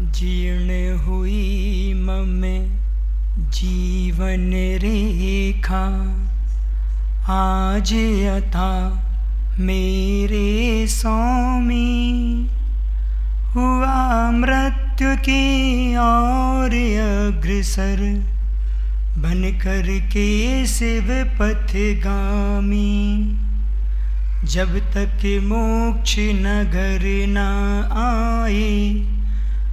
जीर्ण हुई मम जीवन रेखा, आज यथा मेरे स्वामी, हुआ मृत्यु की ओर अग्रसर, बन कर के शिव पथगामी। जब तक मोक्ष नगर न आए,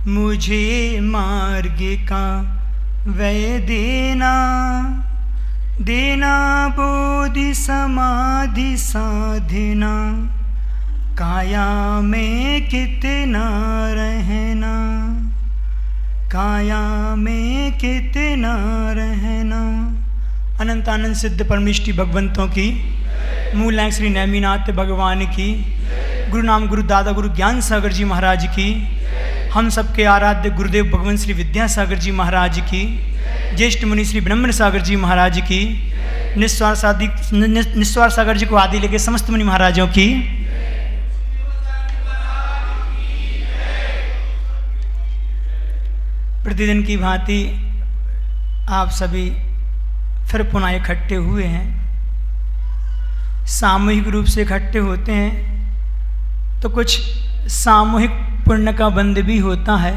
मुझे मार्ग का वै देना, देना बोधि समाधि साधना, काया में कितना रहना, काया में कितना रहना। अनंत आनंद सिद्ध परमिष्टि भगवंतों की, मूल श्री नेमिनाथ भगवान की, गुरु नाम गुरु दादा गुरु ज्ञान सागर जी महाराज की, हम सबके आराध्य गुरुदेव भगवान श्री विद्यासागर जी महाराज की, ज्येष्ठ मुनि श्री ब्रह्मण सागर जी महाराज की, निस्वार सागर जी को आदि लेके समस्त मुनि महाराजों की। प्रतिदिन की भांति आप सभी फिर पुनः इकट्ठे हुए हैं। सामूहिक रूप से इकट्ठे होते हैं तो कुछ सामूहिक पुण्य का बंध भी होता है,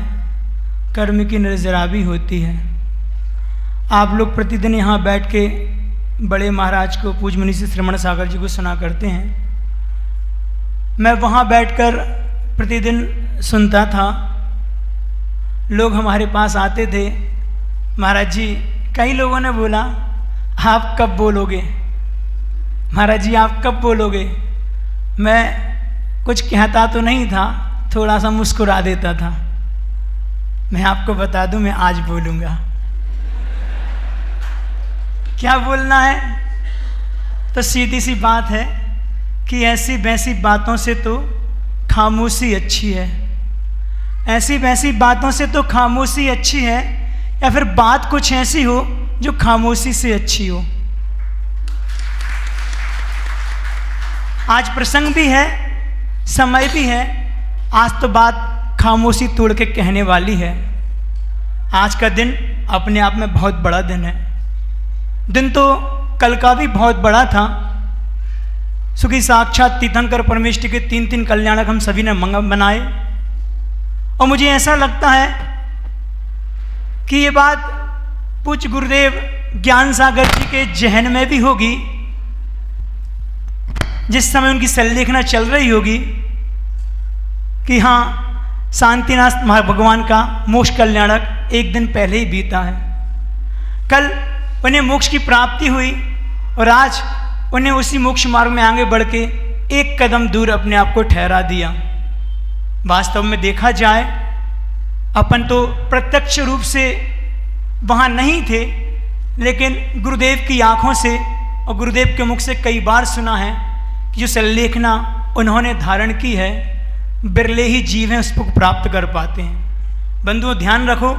कर्म की निर्जरा भी होती है। आप लोग प्रतिदिन यहाँ बैठ के बड़े महाराज को, पूज मुनि श्री श्रमण सागर जी को सुना करते हैं। मैं वहाँ बैठकर प्रतिदिन सुनता था। लोग हमारे पास आते थे, महाराज जी, कई लोगों ने बोला आप कब बोलोगे, महाराज जी आप कब बोलोगे। मैं कुछ कहता तो नहीं था, थोड़ा सा मुस्कुरा देता था। मैं आपको बता दूं, मैं आज बोलूँगा। क्या बोलना है? तो सीधी सी बात है कि ऐसी वैसी बातों से तो खामोशी अच्छी है। ऐसी वैसी बातों से तो खामोशी अच्छी है, या फिर बात कुछ ऐसी हो जो खामोशी से अच्छी हो। आज प्रसंग भी है, समय भी है। आज तो बात खामोशी तोड़ के कहने वाली है। आज का दिन अपने आप में बहुत बड़ा दिन है। दिन तो कल का भी बहुत बड़ा था। सुखी साक्षात तीर्थंकर परमेष्टि के 3 कल्याणक हम सभी ने मनाए, और मुझे ऐसा लगता है कि ये बात पूज्य गुरुदेव ज्ञान सागर जी के जहन में भी होगी, जिस समय उनकी संलेखना चल रही होगी कि हाँ, शांतिनाथ भगवान का मोक्ष कल्याणक एक दिन पहले ही बीता है। कल उन्हें मोक्ष की प्राप्ति हुई और आज उन्हें उसी मोक्ष मार्ग में आगे बढ़ के एक कदम दूर अपने आप को ठहरा दिया। वास्तव में देखा जाए, अपन तो प्रत्यक्ष रूप से वहाँ नहीं थे, लेकिन गुरुदेव की आँखों से और गुरुदेव के मुख से कई बार सुना है कि जो संलेखना उन्होंने धारण की है, बिरले ही जीव हैं उसको प्राप्त कर पाते हैं। बंधुओं, ध्यान रखो,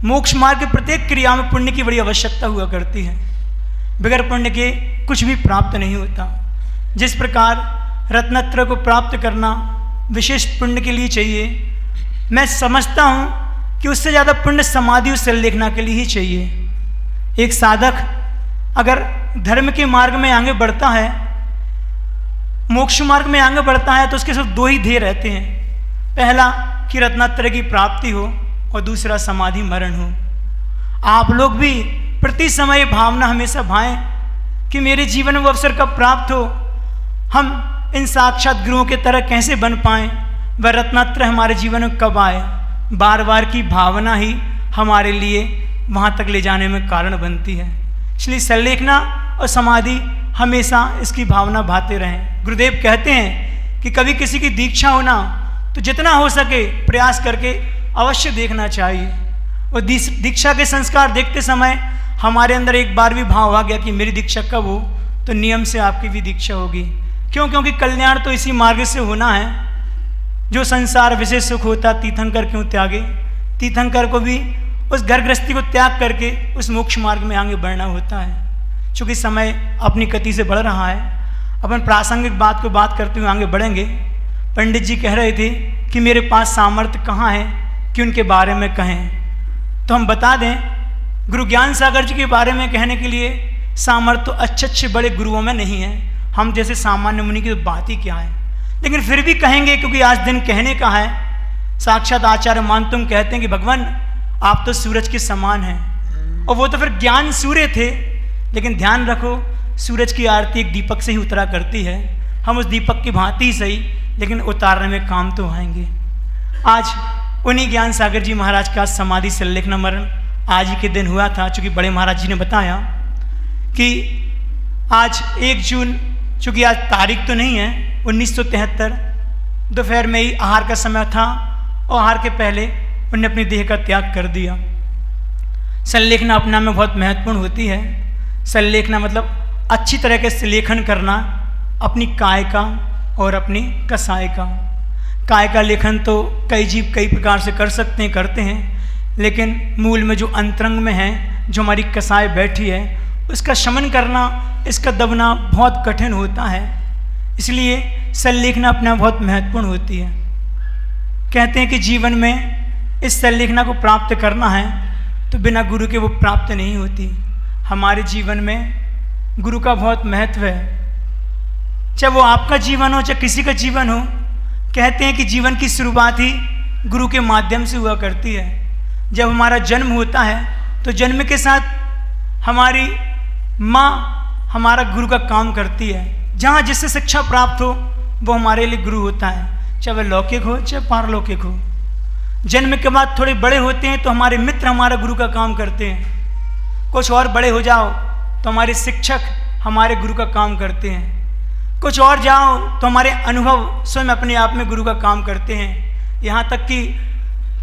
मोक्ष मार्ग की प्रत्येक क्रिया में पुण्य की बड़ी आवश्यकता हुआ करती है। बगैर पुण्य के कुछ भी प्राप्त नहीं होता। जिस प्रकार रत्नत्र को प्राप्त करना विशेष पुण्य के लिए चाहिए, मैं समझता हूँ कि उससे ज़्यादा पुण्य समाधि उस संलेखना के लिए ही चाहिए। एक साधक अगर धर्म के मार्ग में आगे बढ़ता है, मोक्ष मार्ग में आगे बढ़ता है, तो उसके सिर्फ 2 ही ध्येय रहते हैं। पहला कि रत्नत्रय की प्राप्ति हो, और दूसरा समाधि मरण हो। आप लोग भी प्रति समय भावना हमेशा भाएं कि मेरे जीवन में वो अवसर कब प्राप्त हो, हम इन साक्षात गुरुओं के तरह कैसे बन पाएं, वह रत्नत्रय हमारे जीवन में कब आए। बार बार की भावना ही हमारे लिए वहाँ तक ले जाने में कारण बनती है। इसलिए संलेखना और समाधि हमेशा इसकी भावना भाते रहें। गुरुदेव कहते हैं कि कभी किसी की दीक्षा होना तो जितना हो सके प्रयास करके अवश्य देखना चाहिए। और दीक्षा के संस्कार देखते समय हमारे अंदर एक बार भी भाव आ गया कि मेरी दीक्षा कब हो, तो नियम से आपकी भी दीक्षा होगी। क्यों? क्योंकि कल्याण तो इसी मार्ग से होना है। जो संसार विशेष सुख होता तीर्थंकर क्यों त्यागे। तीर्थंकर को भी उस घर गृहस्थी को त्याग करके उस मोक्ष मार्ग में आगे बढ़ना होता है। चूँकि समय अपनी गति से बढ़ रहा है, अपन प्रासंगिक बात को बात करते हुए आगे बढ़ेंगे। पंडित जी कह रहे थे कि मेरे पास सामर्थ्य कहाँ है कि उनके बारे में कहें, तो हम बता दें गुरु ज्ञान सागर जी के बारे में कहने के लिए सामर्थ्य तो अच्छे बड़े गुरुओं में नहीं है। हम जैसे सामान्य मुनि की तो बात ही क्या है, लेकिन फिर भी कहेंगे क्योंकि आज दिन कहने का है। साक्षात आचार्य मान तुम कहते हैं कि भगवान आप तो सूरज के समान हैं, और वो तो फिर ज्ञान सूर्य थे। लेकिन ध्यान रखो, सूरज की आरती एक दीपक से ही उतरा करती है। हम उस दीपक की भांति ही सही, लेकिन उतारने में काम तो आएंगे। आज उन्हीं ज्ञान सागर जी महाराज का समाधि सल्लेख मरण आज ही के दिन हुआ था। चूँकि बड़े महाराज जी ने बताया कि आज 1 जून, चूँकि आज तारीख तो नहीं है, 1973 दोपहर में ही आहार का समय था, और आहार के पहले उन्होंने अपनी देह का त्याग कर दिया। संलेखना अपना में बहुत महत्वपूर्ण होती है। संलेखना मतलब अच्छी तरह से लेखन करना अपनी काय का और अपनी कसाय का। काय का लेखन तो कई जीव कई प्रकार से कर सकते हैं, करते हैं, लेकिन मूल में जो अंतरंग में है, जो हमारी कसाय बैठी है, उसका शमन करना, इसका दबना बहुत कठिन होता है। इसलिए संलेखना अपना बहुत महत्वपूर्ण होती है। कहते हैं कि जीवन में इस संलेखना को प्राप्त करना है तो बिना गुरु के वो प्राप्त नहीं होती। हमारे जीवन में गुरु का बहुत महत्व है, चाहे वो आपका जीवन हो चाहे किसी का जीवन हो। कहते हैं कि जीवन की शुरुआत ही गुरु के माध्यम से हुआ करती है। जब हमारा जन्म होता है तो जन्म के साथ हमारी माँ हमारा गुरु का काम करती है। जहाँ जिससे शिक्षा प्राप्त हो वो हमारे लिए गुरु होता है, चाहे वह लौकिक हो चाहे पारलौकिक हो। जन्म के बाद थोड़े बड़े होते हैं तो हमारे मित्र हमारा गुरु का काम करते हैं। कुछ और बड़े हो जाओ तो हमारे शिक्षक हमारे गुरु का काम करते हैं। कुछ और जाओ तो हमारे अनुभव स्वयं अपने आप में गुरु का काम करते हैं। यहाँ तक कि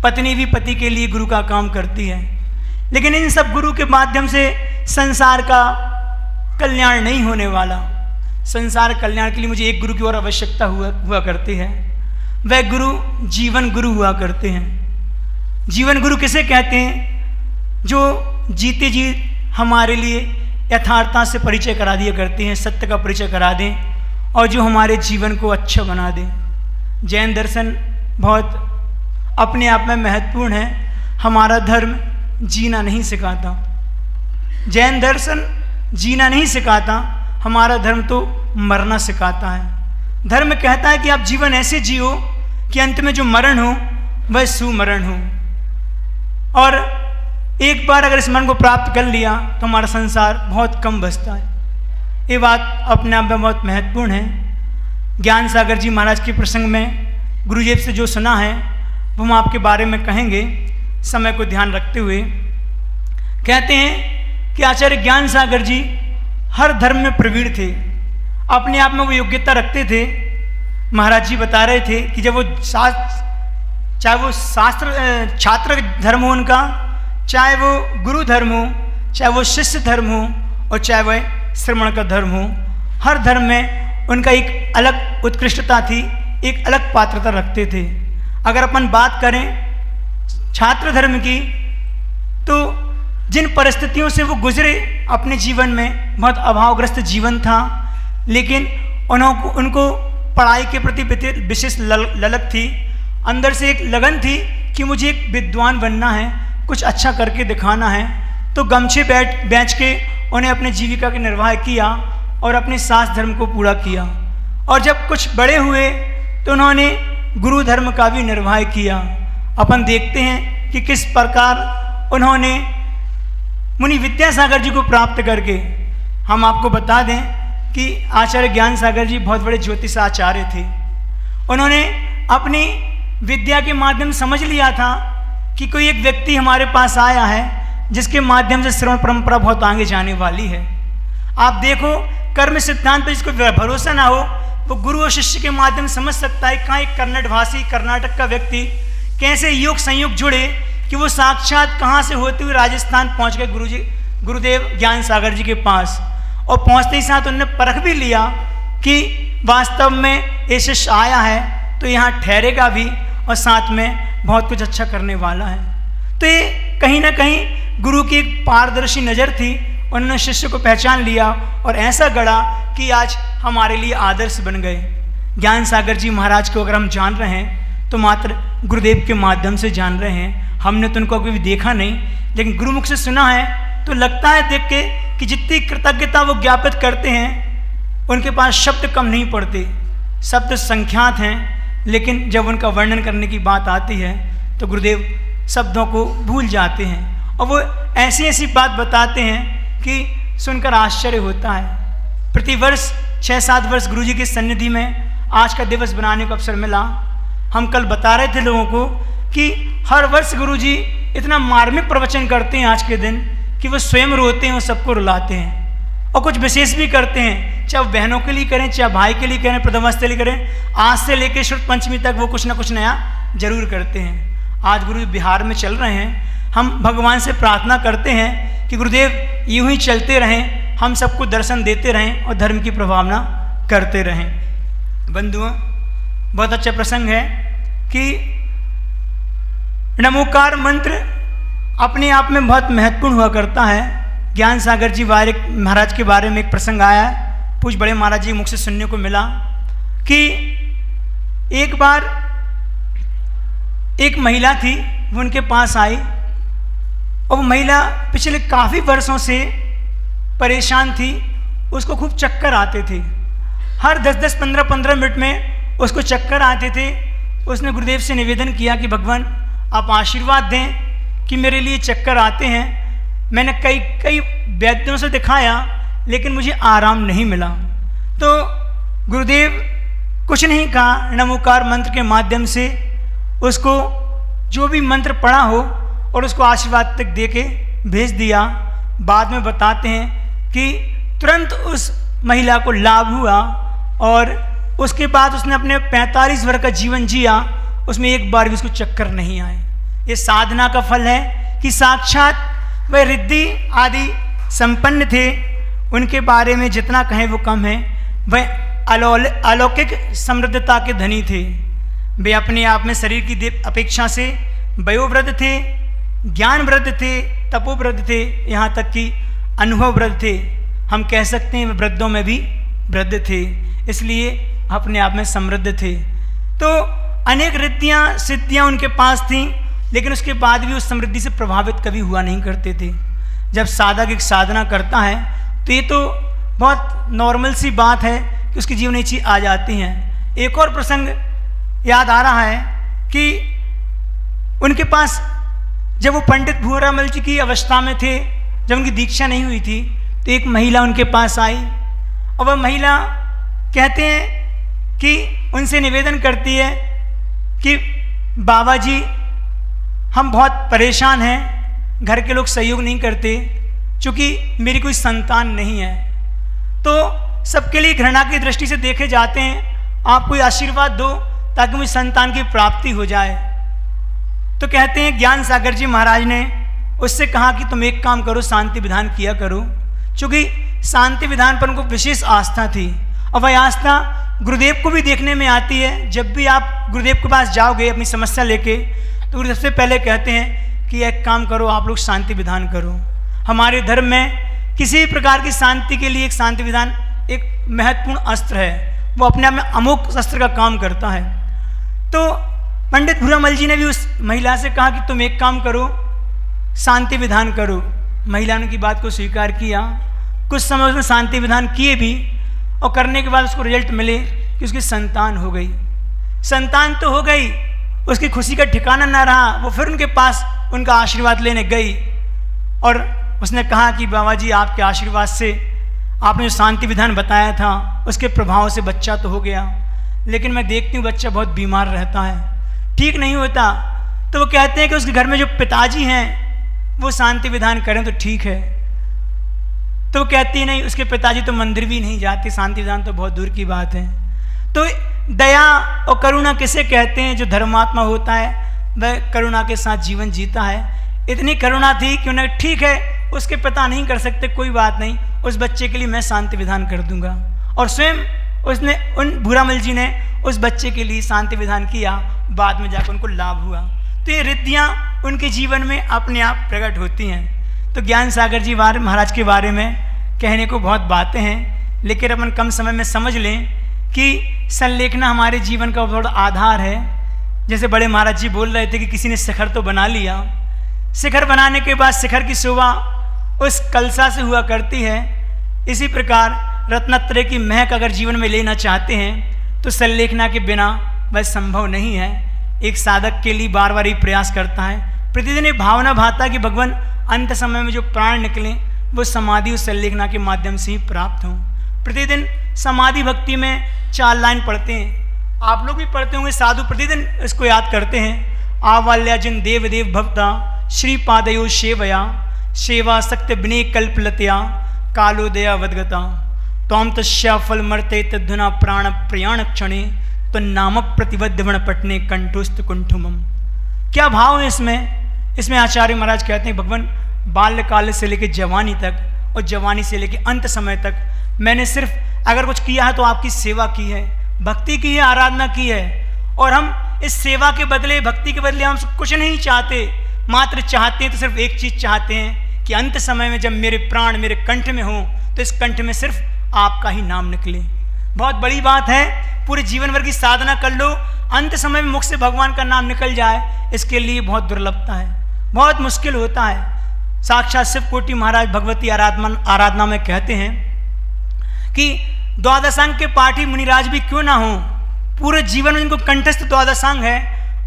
पत्नी भी पति के लिए गुरु का काम करती है। लेकिन इन सब गुरु के माध्यम से संसार का कल्याण नहीं होने वाला। संसार कल्याण के लिए मुझे एक गुरु की और आवश्यकता हुआ करती है। वह गुरु जीवन गुरु हुआ करते हैं। जीवन गुरु किसे कहते हैं? जो जीते जी हमारे लिए यथार्थता से परिचय करा दिया करते हैं, सत्य का परिचय करा दें, और जो हमारे जीवन को अच्छा बना दें। जैन दर्शन बहुत अपने आप में महत्वपूर्ण है। हमारा धर्म जीना नहीं सिखाता, जैन दर्शन जीना नहीं सिखाता, हमारा धर्म तो मरना सिखाता है। धर्म कहता है कि आप जीवन ऐसे जियो कि अंत में जो मरण हो वह सुमरण हो। और एक बार अगर इस मन को प्राप्त कर लिया तो हमारा संसार बहुत कम बचता है। ये बात अपने आप में बहुत महत्वपूर्ण है। ज्ञान सागर जी महाराज के प्रसंग में गुरुजी से जो सुना है वो हम आपके बारे में कहेंगे, समय को ध्यान रखते हुए। कहते हैं कि आचार्य ज्ञान सागर जी हर धर्म में प्रवीण थे, अपने आप में वो योग्यता रखते थे। महाराज जी बता रहे थे कि जब वो चाहे वो शास्त्र छात्र धर्म हो उनका, चाहे वो गुरु धर्म हो, चाहे वो शिष्य धर्म हो, और चाहे वह श्रमण का धर्म हो, हर धर्म में उनका एक अलग उत्कृष्टता थी, एक अलग पात्रता रखते थे। अगर अपन बात करें छात्र धर्म की, तो जिन परिस्थितियों से वो गुजरे अपने जीवन में, बहुत अभावग्रस्त जीवन था, लेकिन उनको पढ़ाई के प्रति विशेष ललक थी। अंदर से एक लगन थी कि मुझे एक विद्वान बनना है, कुछ अच्छा करके दिखाना है। तो गमछे बेच के उन्हें अपने जीविका का निर्वाह किया और अपने शास्त्र धर्म को पूरा किया। और जब कुछ बड़े हुए तो उन्होंने गुरु धर्म का भी निर्वाह किया। अपन देखते हैं कि किस प्रकार उन्होंने मुनि विद्यासागर जी को प्राप्त करके, हम आपको बता दें कि आचार्य ज्ञान सागर जी बहुत बड़े ज्योतिष आचार्य थे। उन्होंने अपनी विद्या के माध्यम समझ लिया था कि कोई एक व्यक्ति हमारे पास आया है जिसके माध्यम से श्रवण परंपरा बहुत आगे जाने वाली है। आप देखो, कर्म सिद्धांत पर जिसको भरोसा ना हो वो गुरु और शिष्य के माध्यम समझ सकता है कहाँ एक कन्नड़ भाषी कर्नाटक का व्यक्ति कैसे योग संयोग जुड़े कि वो साक्षात कहाँ से होते हुए राजस्थान पहुँच गए गुरुदेव ज्ञान सागर जी के पास। और पहुँचते ही साथ उन्होंने परख भी लिया कि वास्तव में ये शिष्य आया है तो यहाँ ठहरेगा भी और साथ में बहुत कुछ अच्छा करने वाला है। तो ये कहीं ना कहीं गुरु की एक पारदर्शी नज़र थी। उन्होंने शिष्य को पहचान लिया और ऐसा गढ़ा कि आज हमारे लिए आदर्श बन गए। ज्ञान सागर जी महाराज को अगर हम जान रहे हैं तो मात्र गुरुदेव के माध्यम से जान रहे हैं। हमने तो उनको कभी देखा नहीं, लेकिन गुरुमुख से सुना है। तो लगता है देख के कि जितनी कृतज्ञता वो ज्ञापित करते हैं, उनके पास शब्द कम नहीं पड़ते, शब्द संख्यात हैं, लेकिन जब उनका वर्णन करने की बात आती है तो गुरुदेव शब्दों को भूल जाते हैं। और वो ऐसी ऐसी बात बताते हैं कि सुनकर आश्चर्य होता है। प्रतिवर्ष 6-7 वर्ष गुरुजी की सन्निधि में आज का दिवस बनाने को अवसर मिला। हम कल बता रहे थे लोगों को कि हर वर्ष गुरुजी इतना मार्मिक प्रवचन करते हैं आज के दिन कि वो स्वयं रोते हैं और सबको रुलाते हैं। और कुछ विशेष भी करते हैं, चाहे बहनों के लिए करें, चाहे भाई के लिए करें, प्रथमास्ते लिए करें, आज से लेकर शुद्ध पंचमी तक वो कुछ ना कुछ नया जरूर करते हैं। आज गुरु बिहार में चल रहे हैं। हम भगवान से प्रार्थना करते हैं कि गुरुदेव यूं ही चलते रहें, हम सबको दर्शन देते रहें और धर्म की प्रभावना करते रहें। बंधुओं, बहुत अच्छा प्रसंग है कि नमोकार मंत्र अपने आप में बहुत महत्वपूर्ण हुआ करता है। ज्ञान सागर जी महाराज के बारे में एक प्रसंग आया है, पूज्य बड़े महाराज जी मुख से सुनने को मिला कि एक बार एक महिला थी, वो उनके पास आई और वो महिला पिछले काफ़ी वर्षों से परेशान थी। उसको खूब चक्कर आते थे, हर 10-10, 15-15 मिनट में उसको चक्कर आते थे। उसने गुरुदेव से निवेदन किया कि भगवान आप आशीर्वाद दें कि मेरे लिए चक्कर आते हैं। मैंने कई वैद्यों से दिखाया लेकिन मुझे आराम नहीं मिला। तो गुरुदेव कुछ नहीं कहा, नमोकार मंत्र के माध्यम से उसको जो भी मंत्र पढ़ा हो और उसको आशीर्वाद तक दे के भेज दिया। बाद में बताते हैं कि तुरंत उस महिला को लाभ हुआ और उसके बाद उसने अपने 45 वर्ष का जीवन जिया, उसमें एक बार भी उसको चक्कर नहीं आए। ये साधना का फल है कि साक्षात वह रिद्धि आदि संपन्न थे। उनके बारे में जितना कहें वो कम है। वह अलौकिक समृद्धता के धनी थे। वे अपने आप में शरीर की अपेक्षा से वयोवृद्ध थे, ज्ञानवृद्ध थे, तपोवृद्ध थे, यहाँ तक कि अनुभववृद्ध थे। हम कह सकते हैं वे वृद्धों में भी वृद्ध थे, इसलिए अपने आप में समृद्ध थे। तो अनेक रिद्धियाँ सिद्धियाँ उनके पास थीं, लेकिन उसके बाद भी उस समृद्धि से प्रभावित कभी हुआ नहीं करते थे। जब साधक एक साधना करता है तो ये तो बहुत नॉर्मल सी बात है कि उसके जीवन में चीज़ आ जाती हैं। एक और प्रसंग याद आ रहा है कि उनके पास जब वो पंडित भूरामल जी की अवस्था में थे, जब उनकी दीक्षा नहीं हुई थी, तो एक महिला उनके पास आई और वह महिला कहते हैं कि उनसे निवेदन करती है कि बाबा जी हम बहुत परेशान हैं, घर के लोग सहयोग नहीं करते, चूँकि मेरी कोई संतान नहीं है, तो सबके लिए घृणा की दृष्टि से देखे जाते हैं, आप कोई आशीर्वाद दो ताकि मुझे संतान की प्राप्ति हो जाए। तो कहते हैं ज्ञान सागर जी महाराज ने उससे कहा कि तुम एक काम करो, शांति विधान किया करो। चूँकि शांति विधान पर उनको विशेष आस्था थी और वह आस्था गुरुदेव को भी देखने में आती है। जब भी आप गुरुदेव के पास जाओगे अपनी समस्या लेके, तो गुरुदेव सबसे पहले कहते हैं कि एक काम करो, आप लोग शांति विधान करो। हमारे धर्म में किसी भी प्रकार की शांति के लिए एक शांति विधान एक महत्वपूर्ण अस्त्र है, वो अपने आप में अमोघ अस्त्र का काम करता है। तो पंडित भूरामल जी ने भी उस महिला से कहा कि तुम एक काम करो, शांति विधान करो। महिला ने की बात को स्वीकार किया। कुछ समय उसने शांति विधान किए भी और करने के बाद उसको रिजल्ट मिले कि उसकी संतान हो गई। संतान तो हो गई, उसकी खुशी का ठिकाना ना रहा। वो फिर उनके पास उनका आशीर्वाद लेने गई और उसने कहा कि बाबा जी आपके आशीर्वाद से आपने जो शांति विधान बताया था उसके प्रभाव से बच्चा तो हो गया, लेकिन मैं देखती हूँ बच्चा बहुत बीमार रहता है, ठीक नहीं होता। तो वो कहते हैं कि उसके घर में जो पिताजी हैं वो शांति विधान करें तो ठीक है। तो वो कहती नहीं, उसके पिताजी तो मंदिर भी नहीं जाते, शांति विधान तो बहुत दूर की बात है। तो दया और करुणा किसे कहते हैं? जो धर्मात्मा होता है वह करुणा के साथ जीवन जीता है। इतनी करुणा थी कि उन्हें ठीक है उसके पिता नहीं कर सकते, कोई बात नहीं, उस बच्चे के लिए मैं शांति विधान कर दूंगा। और स्वयं उसने उन भूरामल जी ने उस बच्चे के लिए शांति विधान किया, बाद में जाकर उनको लाभ हुआ। तो ये रिद्धियाँ उनके जीवन में अपने आप प्रकट होती हैं। तो ज्ञान सागर जी महाराज के बारे में कहने को बहुत बातें हैं, लेकिन अपन कम समय में समझ लें कि संलेखना हमारे जीवन का बहुत आधार है। जैसे बड़े महाराज जी बोल रहे थे कि किसी ने शिखर तो बना लिया, शिखर बनाने के बाद शिखर की शोभा उस कलसा से हुआ करती है। इसी प्रकार रत्नत्रय की महक अगर जीवन में लेना चाहते हैं तो सल्लेखना के बिना वह संभव नहीं है। एक साधक के लिए बार बार ही प्रयास करता है, प्रतिदिन एक भावना भाता कि भगवान अंत समय में जो प्राण निकलें वो समाधि उस सल्लेखना के माध्यम से ही प्राप्त हों। प्रतिदिन समाधि भक्ति में 4 लाइन पढ़ते हैं, आप लोग भी पढ़ते होंगे, साधु प्रतिदिन इसको याद करते हैं। आवाल्या जिन देव देव भक्ता श्रीपादयो सेवया सेवा सत्य विनय कल्पलतया कालोदया वदगता तौम तस्या फल मरते तद्धुना प्राण प्रयाण क्षणे तो नाम प्रतिबद्धवण पटने कंठुस्त कुंठुमम। क्या भाव है इसमें आचार्य महाराज कहते हैं भगवान बाल्यकाल से लेकर जवानी तक और जवानी से लेकर अंत समय तक मैंने सिर्फ अगर कुछ किया है तो आपकी सेवा की है, भक्ति की है, आराधना की है। और हम इस सेवा के बदले, भक्ति के बदले हम कुछ नहीं चाहते, मात्र चाहते हैं तो सिर्फ एक चीज़ चाहते हैं कि अंत समय में जब मेरे प्राण मेरे कंठ में हों तो इस कंठ में सिर्फ आपका ही नाम निकले। बहुत बड़ी बात है, पूरे जीवन भर की साधना कर लो, अंत समय में मुख से भगवान का नाम निकल जाए, इसके लिए बहुत दुर्लभता है, बहुत मुश्किल होता है। साक्षात शिव कोटि महाराज भगवती आराधना में कहते हैं कि द्वादशांग के पाठी मुनिराज भी क्यों ना हो, पूरे जीवन में इनको कंठस्थ द्वादशांग है,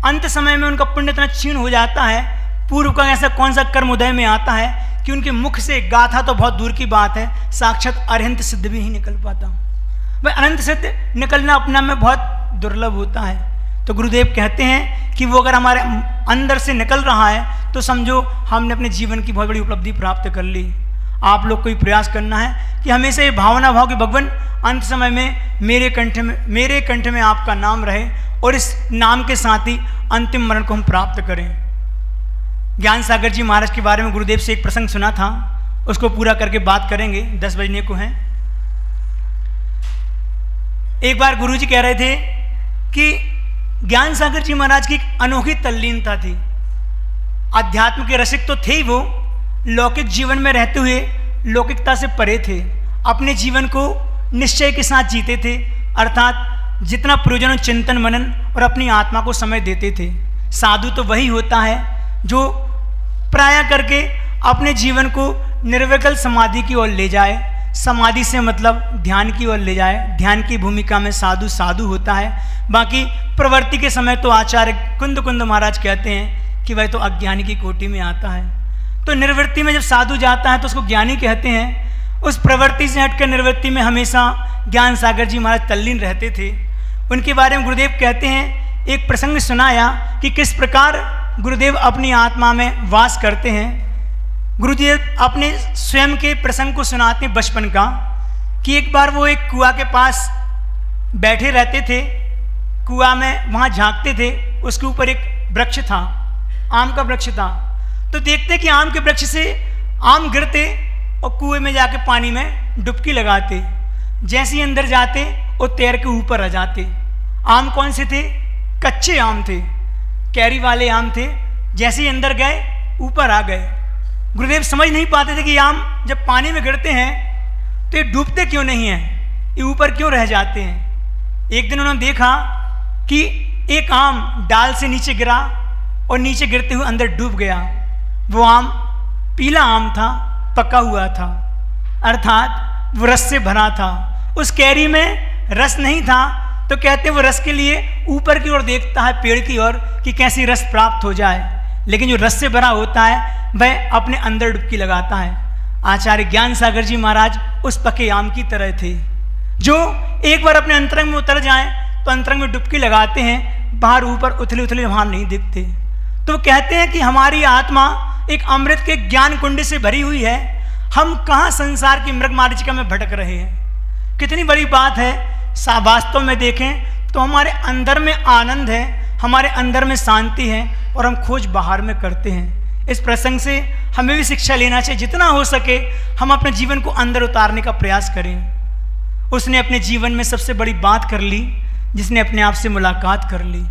अंत समय में उनका पुण्य इतना क्षीण हो जाता है, पूर्व का ऐसा कौन सा कर्म उदय में आता है कि उनके मुख से गाथा तो बहुत दूर की बात है, साक्षात अरहंत सिद्ध भी ही निकल पाता। भाई अनंत सिद्ध निकलना अपना में बहुत दुर्लभ होता है। तो गुरुदेव कहते हैं कि वो अगर हमारे अंदर से निकल रहा है तो समझो हमने अपने जीवन की बहुत बड़ी उपलब्धि प्राप्त कर ली। आप लोग को भी प्रयास करना है कि हमेशा ये भावना भाव कि भगवान अंत समय में मेरे कंठ में आपका नाम रहे और इस नाम के साथ ही अंतिम मरण को हम प्राप्त करें। ज्ञान सागर जी महाराज के बारे में गुरुदेव से एक प्रसंग सुना था, उसको पूरा करके बात करेंगे, 10 बजने को हैं। एक बार गुरुजी कह रहे थे कि ज्ञान सागर जी महाराज की एक अनोखी तल्लीनता थी। अध्यात्म के रसिक तो थे ही वो, लौकिक जीवन में रहते हुए लौकिकता से परे थे, अपने जीवन को निश्चय के साथ जीते थे, अर्थात जितना प्रयोजन चिंतन मनन और अपनी आत्मा को समय देते थे। साधु तो वही होता है जो प्राय करके अपने जीवन को निर्विकल्प समाधि की ओर ले जाए, समाधि से मतलब ध्यान की ओर ले जाए, ध्यान की भूमिका में साधु साधु होता है। बाकी प्रवृत्ति के समय तो आचार्य कुंद महाराज कहते हैं कि वह तो अज्ञानी की कोटि में आता है। तो निर्वृत्ति में जब साधु जाता है तो उसको ज्ञानी कहते हैं। उस प्रवृत्ति से हटकर निर्वृत्ति में हमेशा ज्ञान सागर जी महाराज तल्लीन रहते थे। उनके बारे में गुरुदेव कहते हैं, एक प्रसंग सुनाया कि किस प्रकार गुरुदेव अपनी आत्मा में वास करते हैं। गुरुदेव अपने स्वयं के प्रसंग को सुनाते हैं बचपन का, कि एक बार वो एक कुआं के पास बैठे रहते थे, कुआं में वहाँ झांकते थे, उसके ऊपर एक वृक्ष था, आम का वृक्ष था। तो देखते कि आम के वृक्ष से आम गिरते और कुएं में जाके पानी में डुबकी लगाते, जैसे ही अंदर जाते वो तैर के ऊपर आ जाते। आम कौन से थे? कच्चे आम थे, कैरी वाले आम थे। जैसे ही अंदर गए ऊपर आ गए। गुरुदेव समझ नहीं पाते थे कि आम जब पानी में गिरते हैं तो ये डूबते क्यों नहीं हैं, ये ऊपर क्यों रह जाते हैं। एक दिन उन्होंने देखा कि एक आम डाल से नीचे गिरा और नीचे गिरते हुए अंदर डूब गया। वो आम पीला आम था, पका हुआ था, अर्थात वो रस से भरा था। उस कैरी में रस नहीं था, तो कहते वो रस के लिए ऊपर की ओर देखता है, पेड़ की ओर, कि कैसी रस प्राप्त हो जाए। लेकिन जो रस से भरा होता है वह अपने अंदर डुबकी लगाता है। आचार्य ज्ञान सागर जी महाराज उस पके आम की तरह थे, जो एक बार अपने अंतरंग में उतर जाएं तो अंतरंग में डुबकी लगाते हैं, बाहर ऊपर उथले उथले वहाँ नहीं दिखते। तो वो कहते हैं कि हमारी आत्मा एक अमृत के ज्ञान कुंड से भरी हुई है, हम कहाँ संसार की मृग मारीचिका में भटक रहे हैं। कितनी बड़ी बात है। वास्तव में देखें तो हमारे अंदर में आनंद है, हमारे अंदर में शांति है, और हम खोज बाहर में करते हैं। इस प्रसंग से हमें भी शिक्षा लेना चाहिए, जितना हो सके हम अपने जीवन को अंदर उतारने का प्रयास करें। उसने अपने जीवन में सबसे बड़ी बात कर ली, जिसने अपने आप से मुलाकात कर ली।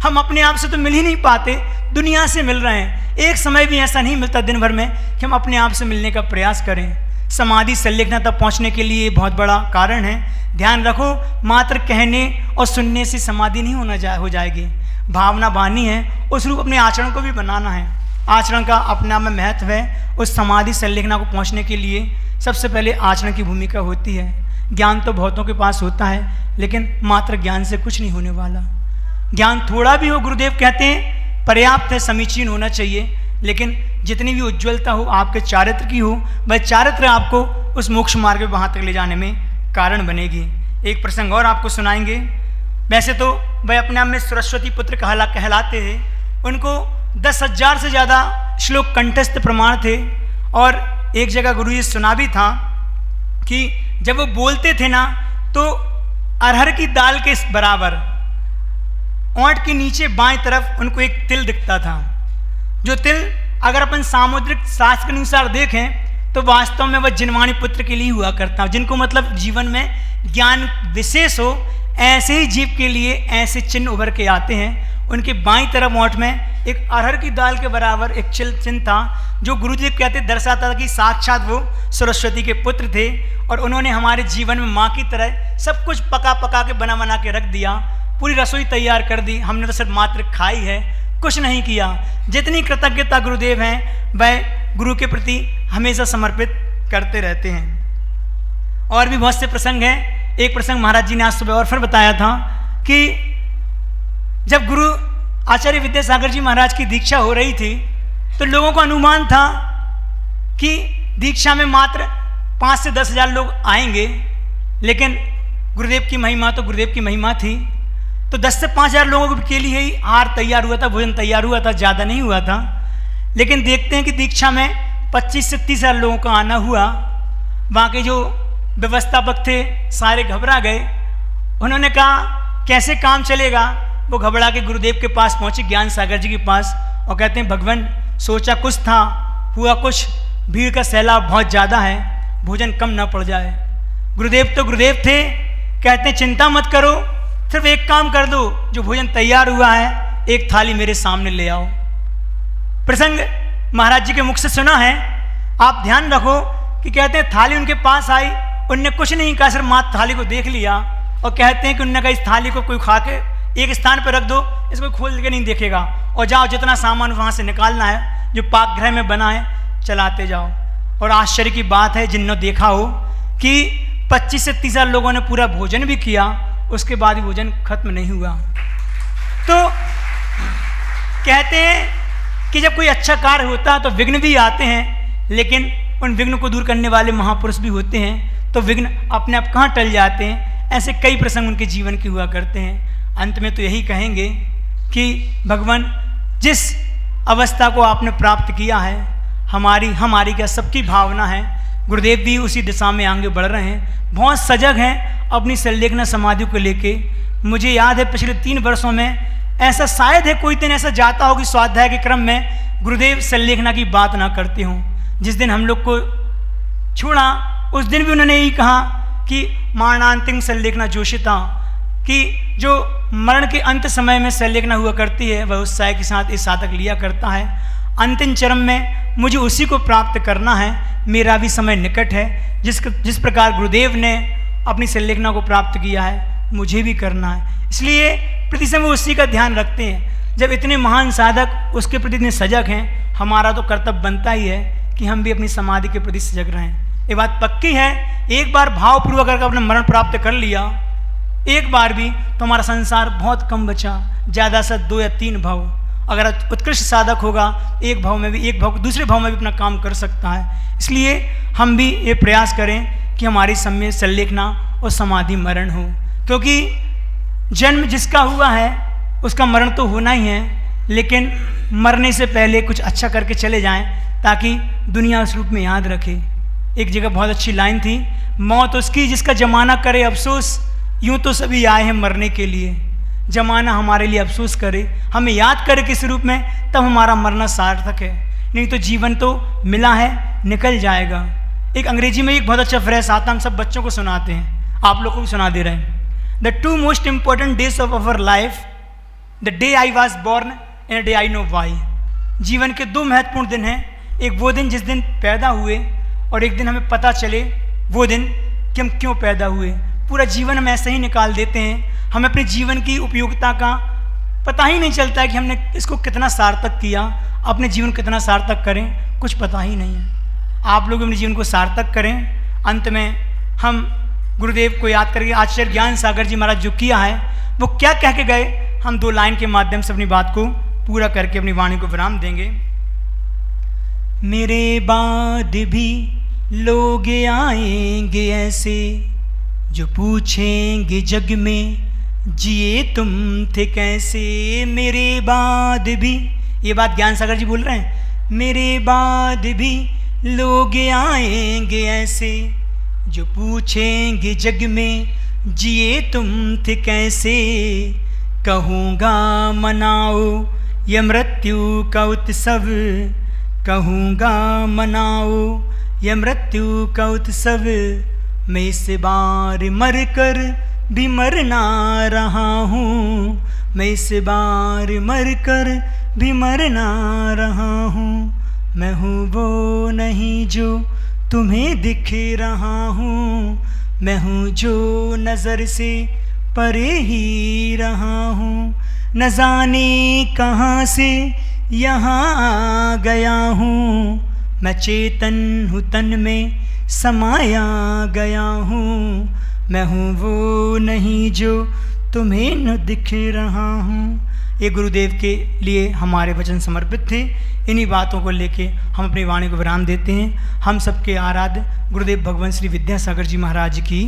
हम अपने आप से तो मिल ही नहीं पाते, दुनिया से मिल रहे हैं। एक समय भी ऐसा नहीं मिलता दिन भर में कि हम अपने आप से मिलने का प्रयास करें। समाधि संलेखना तक पहुंचने के लिए बहुत बड़ा कारण है। ध्यान रखो, मात्र कहने और सुनने से समाधि नहीं हो जाएगी। भावना बानी है उस रूप अपने आचरण को भी बनाना है। आचरण का अपने आप में महत्व है। उस समाधि संलेखना को पहुंचने के लिए सबसे पहले आचरण की भूमिका होती है। ज्ञान तो बहुतों के पास होता है, लेकिन मात्र ज्ञान से कुछ नहीं होने वाला। ज्ञान थोड़ा भी हो, गुरुदेव कहते हैं पर्याप्त है, समीचीन होना चाहिए, लेकिन जितनी भी उज्ज्वलता हो आपके चारित्र की हो, वह चारित्र आपको उस मोक्ष मार्ग में वहाँ तक ले जाने में कारण बनेगी। एक प्रसंग और आपको सुनाएंगे। वैसे तो वह अपने आप में सरस्वती पुत्र कहलाते हैं। उनको 10,000 से ज़्यादा श्लोक कंठस्थ प्रमाण थे, और एक जगह गुरु जी सुना भी था कि जब वो बोलते थे ना तो अरहर की दाल के बराबर ओंठ के नीचे बाएं तरफ उनको एक तिल दिखता था, जो तिल अगर अपन सामुद्रिक शास्त्र के अनुसार देखें तो वास्तव में वह जिनवाणी पुत्र के लिए हुआ करता, जिनको मतलब जीवन में ज्ञान विशेष हो, ऐसे ही जीव के लिए ऐसे चिन्ह उभर के आते हैं। उनके बाईं तरफ ओंठ में एक अरहर की दाल के बराबर एक चिन्ह था, जो गुरुजी कहते दर्शाता था कि साक्षात वो सरस्वती के पुत्र थे, और उन्होंने हमारे जीवन में माँ की तरह सब कुछ पका पका के बना के रख दिया, पूरी रसोई तैयार कर दी। हमने तो सिर्फ मात्र खाई है, कुछ नहीं किया। जितनी कृतज्ञता गुरुदेव हैं वह गुरु के प्रति हमेशा समर्पित करते रहते हैं। और भी बहुत से प्रसंग हैं। एक प्रसंग महाराज जी ने आज सुबह और फिर बताया था कि जब गुरु आचार्य विद्यासागर जी महाराज की दीक्षा हो रही थी तो लोगों को अनुमान था कि दीक्षा में मात्र 5 से 10 हज़ार लोग आएंगे, लेकिन गुरुदेव की महिमा तो गुरुदेव की महिमा थी। तो 10 से 5 हज़ार लोगों के लिए ही आहार तैयार हुआ था, भोजन तैयार हुआ था, ज़्यादा नहीं हुआ था। लेकिन देखते हैं कि दीक्षा में 25 से 30 हज़ार लोगों का आना हुआ। वहाँ के जो व्यवस्थापक थे सारे घबरा गए। उन्होंने कहा कैसे काम चलेगा। वो घबरा के गुरुदेव के पास पहुँचे, ज्ञान सागर जी के पास, और कहते हैं भगवान सोचा कुछ था, हुआ कुछ, भीड़ का सैलाब बहुत ज़्यादा है, भोजन कम ना पड़ जाए। गुरुदेव तो गुरुदेव थे, कहते हैं चिंता मत करो, सिर्फ एक काम कर दो, जो भोजन तैयार हुआ है एक थाली मेरे सामने ले आओ। प्रसंग महाराज जी के मुख से सुना है, आप ध्यान रखो कि कहते हैं थाली उनके पास आई, उनने कुछ नहीं कहा, सिर्फ मात्र थाली को देख लिया, और कहते हैं कि उनने कहा इस थाली को कोई खा के एक स्थान पर रख दो, इसको खोल के नहीं देखेगा, और जाओ जितना सामान वहाँ से निकालना है जो पाकगृह में बना है चलाते जाओ। और आश्चर्य की बात है, जिन्होंने देखा हो कि 25 से 30 लोगों ने पूरा भोजन भी किया, उसके बाद भी भोजन खत्म नहीं हुआ। तो कहते हैं कि जब कोई अच्छा कार्य होता है तो विघ्न भी आते हैं, लेकिन उन विघ्न को दूर करने वाले महापुरुष भी होते हैं, तो विघ्न अपने आप कहाँ टल जाते हैं। ऐसे कई प्रसंग उनके जीवन के हुआ करते हैं। अंत में तो यही कहेंगे कि भगवान जिस अवस्था को आपने प्राप्त किया है, हमारी क्या सबकी भावना है, गुरुदेव भी उसी दिशा में आगे बढ़ रहे हैं, बहुत सजग हैं अपनी संलेखना समाधि को लेके। मुझे याद है पिछले 3 वर्षों में ऐसा शायद है कोई दिन ऐसा जाता हो कि स्वाध्याय के क्रम में गुरुदेव संलेखना की बात ना करते हों। जिस दिन हम लोग को छोड़ा उस दिन भी उन्होंने यही कहा कि मरणांतिम संलेखना जोशिता, कि जो मरण के अंत समय में संलेखना हुआ करती है वह उत्साह के साथ इस साधक लिया करता है। अंतिम चरण में मुझे उसी को प्राप्त करना है, मेरा भी समय निकट है। जिस प्रकार गुरुदेव ने अपनी संलेखना को प्राप्त किया है मुझे भी करना है, इसलिए प्रति समय उसी का ध्यान रखते हैं। जब इतने महान साधक उसके प्रति इतने सजग हैं, हमारा तो कर्तव्य बनता ही है कि हम भी अपनी समाधि के प्रति सजग रहें। ये बात पक्की है, एक बार भावपूर्वक अगर अपने मरण प्राप्त कर लिया एक बार भी, तो हमारा संसार बहुत कम बचा, ज़्यादा से 2 या 3 भाव। अगर उत्कृष्ट साधक होगा एक भाव में भी, एक भाव दूसरे भाव में भी अपना काम कर सकता है। इसलिए हम भी ये प्रयास करें कि हमारी समय संलेखना और समाधि मरण हो, क्योंकि जन्म जिसका हुआ है उसका मरण तो होना ही है, लेकिन मरने से पहले कुछ अच्छा करके चले जाएं ताकि दुनिया उस रूप में याद रखे। एक जगह बहुत अच्छी लाइन थी, मौत उसकी जिसका जमाना करे अफसोस, यूं तो सभी आए हैं मरने के लिए, जमाना हमारे लिए अफसोस करे, हमें याद करे किस रूप में, तब हमारा मरना सार्थक है। नहीं तो जीवन तो मिला है, निकल जाएगा। एक अंग्रेजी में एक बहुत अच्छा फ्रेज आता, हम सब बच्चों को सुनाते हैं, आप लोग को भी सुना दे रहे हैं। The 2 most important days of our life, the day I was born and day I know why. जीवन के 2 महत्वपूर्ण दिन हैं, एक वो दिन जिस दिन पैदा हुए, और एक दिन हमें पता चले वो दिन कि हम क्यों पैदा हुए। पूरा जीवन हम ऐसे ही निकाल देते हैं, हमें अपने जीवन की उपयोगिता का पता ही नहीं चलता है कि हमने इसको कितना सार्थक किया, अपने जीवन कितना सार्थक करें, कुछ पता ही नहीं है। आप लोग अपने जीवन को सार्थक करें। अंत में हम गुरुदेव को याद करके आचार्य ज्ञान सागर जी महाराज जो किया है वो क्या कह के गए, हम 2 लाइन के माध्यम से अपनी बात को पूरा करके अपनी वाणी को विराम देंगे। मेरे बाद भी लोग आएंगे ऐसे जो पूछेंगे जग में जिए तुम थे कैसे। मेरे बाद भी, ये बात ज्ञान सागर जी बोल रहे हैं, मेरे बाद भी लोग आएंगे ऐसे जो पूछेंगे जग में जिए तुम थे कैसे। कहूँगा मनाओ ये मृत्यु का उत्सव, कहूँगा मनाओ ये मृत्यु का उत्सव। मैं इस बार मर कर भी मरना रहा हूँ, मैं इस बार मर कर भी मरना रहा हूँ। मैं हूँ वो नहीं जो तुम्हें दिख रहा हूँ, मैं हूँ जो नज़र से परे ही रहा हूँ। न जाने कहाँ से यहाँ आ गया हूँ, मैं चेतन हूँ तन में समाया गया हूँ। मैं हूँ वो नहीं जो तुम्हें न दिख रहा हूँ। ये गुरुदेव के लिए हमारे वचन समर्पित थे। इन्हीं बातों को लेके हम अपनी वाणी को विराम देते हैं। हम सबके आराध्य गुरुदेव भगवान श्री विद्यासागर जी महाराज की